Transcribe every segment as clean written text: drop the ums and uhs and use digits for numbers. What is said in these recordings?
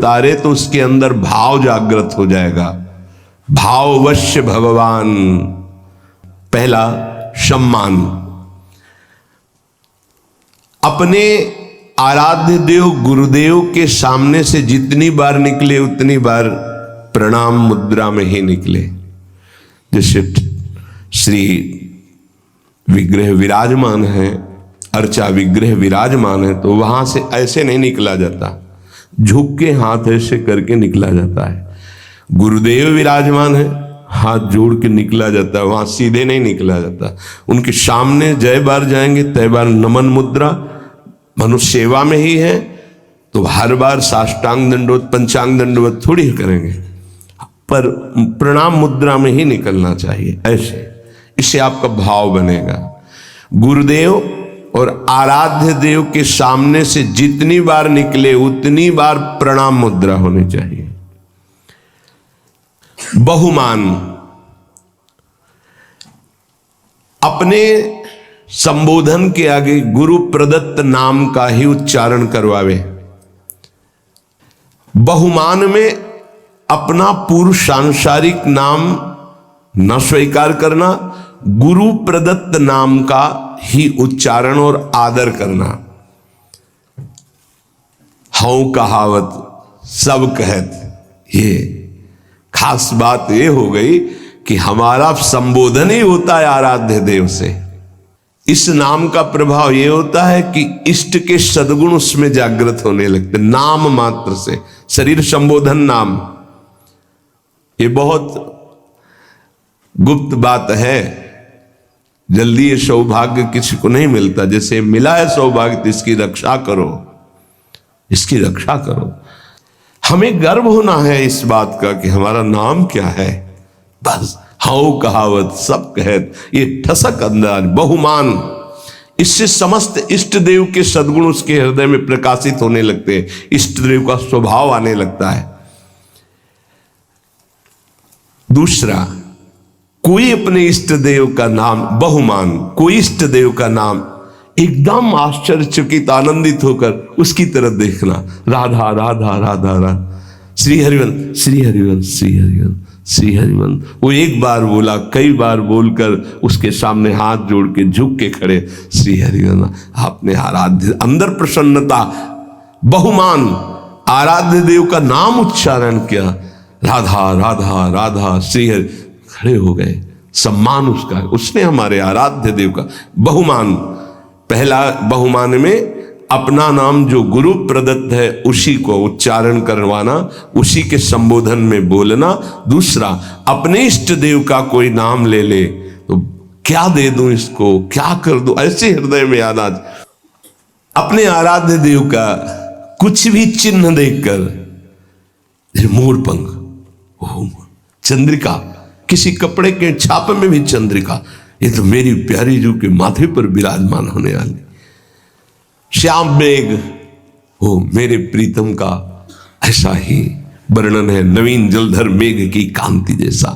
तारे तो उसके अंदर भाव जागृत हो जाएगा। भाववश्य भगवान। पहला सम्मान। अपने आराध्य देव गुरुदेव के सामने से जितनी बार निकले उतनी बार प्रणाम मुद्रा में ही निकले। जैसे श्री विग्रह विराजमान है, अर्चा विग्रह विराजमान है, तो वहां से ऐसे नहीं निकला जाता, झुक के हाथ ऐसे करके निकला जाता है। गुरुदेव विराजमान है, हाथ जोड़ के निकला जाता है, वहां सीधे नहीं निकला जाता। उनके सामने जय बार जाएंगे तय बार नमन मुद्रा। मनुष्य सेवा में ही है तो हर बार साष्टांग दंडवत पंचांग दंडवत थोड़ी करेंगे, पर प्रणाम मुद्रा में ही निकलना चाहिए ऐसे। इससे आपका भाव बनेगा। गुरुदेव और आराध्य देव के सामने से जितनी बार निकले उतनी बार प्रणाम मुद्रा होनी चाहिए। बहुमान। अपने संबोधन के आगे गुरु प्रदत्त नाम का ही उच्चारण करवावे। बहुमान में अपना पूर्व सांसारिक नाम न स्वीकार करना, गुरु प्रदत्त नाम का ही उच्चारण और आदर करना। हूं कहावत सब कहत, ये खास बात ये हो गई कि हमारा संबोधन ही होता है आराध्य देव से। इस नाम का प्रभाव ये होता है कि इष्ट के सद्गुण उसमें जागृत होने लगते, नाम मात्र से। शरीर संबोधन नाम, ये बहुत गुप्त बात है, जल्दी ये सौभाग्य किसी को नहीं मिलता। जैसे मिला है सौभाग्य तो इसकी रक्षा करो, इसकी रक्षा करो। हमें गर्व होना है इस बात का कि हमारा नाम क्या है। बस हाउ कहावत सब कहत, ये ठसक अंदाज बहुमान। इससे समस्त इष्ट देव के सद्गुण उसके हृदय में प्रकाशित होने लगते हैं, इष्ट देव का स्वभाव आने लगता है। दूसरा, कोई अपने इष्ट देव का नाम बहुमान, कोई इष्ट देव का नाम एकदम आश्चर्यचकित आनंदित होकर उसकी तरफ देखना। राधा राधा राधा राधा, श्री हरिवंश श्री हरिवंश श्री हरिवंश श्री हरिवंश। वो एक बार बोला, कई बार बोलकर उसके सामने हाथ जोड़ के झुक के खड़े, श्री हरिवंश। आपने आराध्य, अंदर प्रसन्नता, बहुमान, आराध्य देव का नाम उच्चारण किया। राधा राधा राधा श्री हरि, खड़े हो गए। सम्मान उसका, उसने हमारे आराध्य देव का बहुमान। पहला बहुमान में अपना नाम जो गुरु प्रदत्त है उसी को उच्चारण करवाना, उसी के संबोधन में बोलना। दूसरा, अपने इष्ट देव का कोई नाम ले ले तो क्या दे दूं इसको, क्या कर दूं, ऐसे हृदय में आना। अपने आराध्य देव का कुछ भी चिन्ह देखकर, मोरपंख, चंद्रिका, किसी कपड़े के छाप में भी चंद्रिका, ये तो मेरी प्यारी जू के माथे पर विराजमान होने वाली। श्याम मेघ, हो मेरे प्रीतम का ऐसा ही वर्णन है, नवीन जलधर मेघ की कांति जैसा।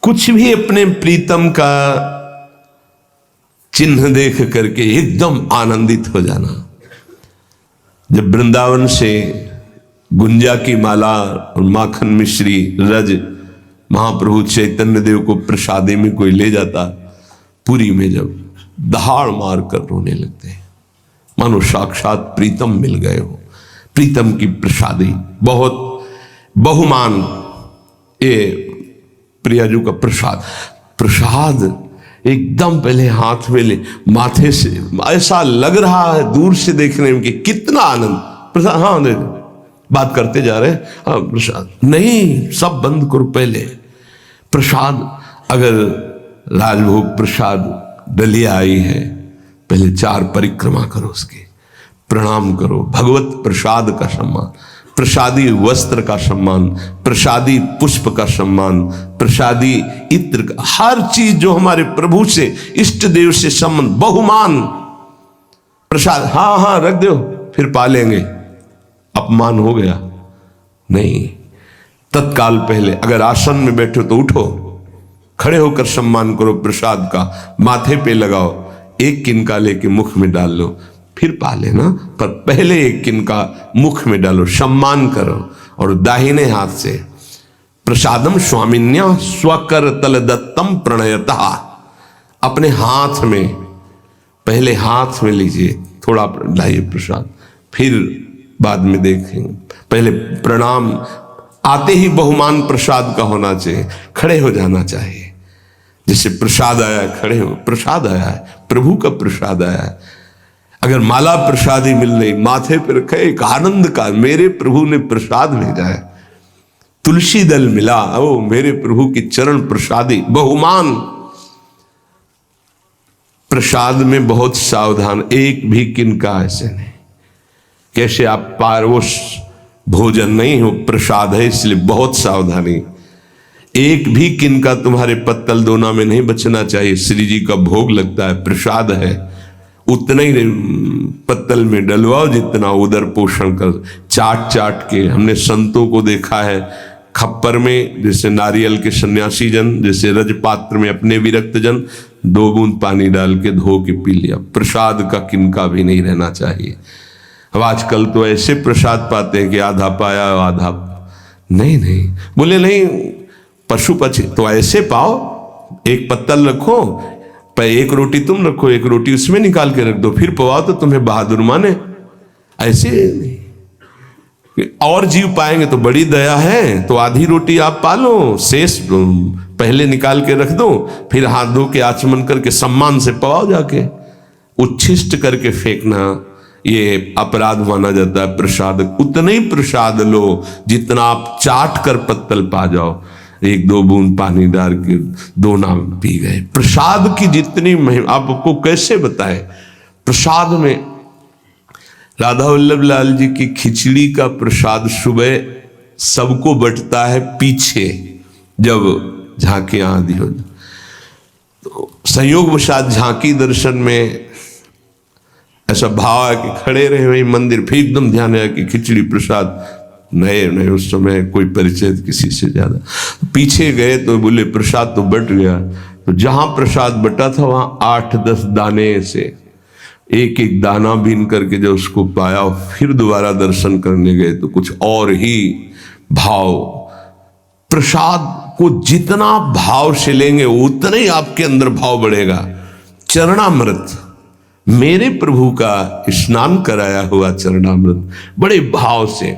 कुछ भी अपने प्रीतम का चिन्ह देख करके एकदम आनंदित हो जाना। जब वृंदावन से गुंजा की माला और माखन मिश्री रज महाप्रभु चैतन्य देव को प्रसादे में कोई ले जाता, पुरी में जब दहाड़ मार कर रोने लगते हैं, मानो साक्षात प्रीतम मिल गए हो। प्रीतम की प्रसादी बहुत बहुमान। ये प्रियाजू का प्रसाद, प्रसाद एकदम पहले हाथ में ले, माथे से ऐसा लग रहा है दूर से देखने में कि कितना आनंद। प्रसाद, हाँ दे, बात करते जा रहे हैं, हाँ प्रसाद नहीं, सब बंद करो। पहले प्रसाद, अगर राजभोग प्रसाद डलिया आई है, पहले 4 परिक्रमा करो, उसके प्रणाम करो। भगवत प्रसाद का सम्मान, प्रसादी वस्त्र का सम्मान, प्रसादी पुष्प का सम्मान, प्रसादी इत्र का, हर चीज जो हमारे प्रभु से इष्ट देव से संबंध, बहुमान। प्रसाद हाँ हाँ रख दो, फिर पालेंगे, अपमान हो गया नहीं। तत्काल पहले अगर आसन में बैठो तो उठो, खड़े होकर सम्मान करो प्रसाद का, माथे पे लगाओ, एक किनका लेके मुख में डाल लो, फिर पा लेना, पर पहले एक किनका मुख में डालो, सम्मान करो। और दाहिने हाथ से प्रसादम स्वामिन्या स्वकर तल दत्तम प्रणयता, अपने हाथ में, पहले हाथ में लीजिए, थोड़ा लाइए प्रसाद, फिर बाद में देखेंगे। पहले प्रणाम, आते ही बहुमान प्रसाद का होना चाहिए, खड़े हो जाना चाहिए। जैसे प्रसाद आया है, खड़े हो, प्रसाद आया है, प्रभु का प्रसाद आया है। अगर माला प्रसादी मिल रही, माथे पर रखे, एक आनंद का, मेरे प्रभु ने प्रसाद भेजा है, तुलसी दल मिला, ओ मेरे प्रभु की चरण प्रसादी, बहुमान। प्रसाद में बहुत सावधान, एक भी किनका ऐसे नहीं। कैसे आप पारवश भोजन नहीं हो, प्रसाद है, इसलिए बहुत सावधानी। एक भी किनका तुम्हारे पत्तल दोना में नहीं बचना चाहिए। श्री जी का भोग लगता है, प्रसाद है, उतना ही पत्तल में डलवाओ जितना उदर पोषण कर। चाट चाट के हमने संतों को देखा है, खप्पर में जैसे नारियल के सन्यासी जन, जैसे रजपात्र में अपने विरक्त जन, 2 बूंद पानी डाल के धो के पी लिया। प्रसाद का किनका भी नहीं रहना चाहिए। अब आजकल तो ऐसे प्रसाद पाते हैं कि आधा पाया आधा नहीं। बोले नहीं, पशु पक्षी तो ऐसे पाओ, एक पत्तल रखो, पर एक रोटी तुम रखो, एक रोटी उसमें निकाल के रख दो, फिर पवाओ तो तुम्हें बहादुर माने। ऐसे नहीं, और जीव पाएंगे तो बड़ी दया है, तो आधी रोटी आप पालो, शेष पहले निकाल के रख दो, फिर हाथ धो के आचमन करके सम्मान से पवाओ जाके। उच्छिष्ट करके फेंकना ये अपराध माना जाता है। प्रसाद उतना ही प्रसाद लो जितना आप चाट कर पत्तल पा जाओ। 1-2 बूंद पानी डाल के दोना पी गए। प्रसाद की जितनी महिमा आपको कैसे बताएं। प्रसाद में राधा वल्लभ लाल जी की खिचड़ी का प्रसाद सुबह सबको बंटता है, पीछे जब झांकियां आदि हो, तो संयोगवशात झांकी दर्शन में ऐसा भाव है कि खड़े रहे वही मंदिर, फिर एकदम ध्यान है कि खिचड़ी प्रसाद नहीं, उस समय कोई परिचय किसी से ज्यादा। पीछे गए तो बोले प्रसाद तो बट गया। तो जहां प्रसाद बटा था वहां 8-10 दाने से एक एक दाना बीन करके जब उसको पाया, फिर दोबारा दर्शन करने गए तो कुछ और ही भाव। प्रसाद को जितना भाव से लेंगे उतना ही आपके अंदर भाव बढ़ेगा। चरणामृत, मेरे प्रभु का स्नान कराया हुआ चरणामृत बड़े भाव से,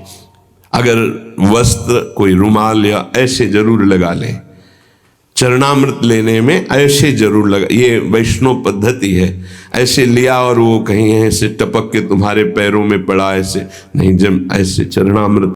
अगर वस्त्र कोई रुमाल या ऐसे जरूर लगा लें। चरणामृत लेने में ऐसे जरूर लगा, ये वैष्णव पद्धति है। ऐसे लिया और वो कहीं ऐसे टपक के तुम्हारे पैरों में पड़ा, ऐसे नहीं, जब ऐसे चरणामृत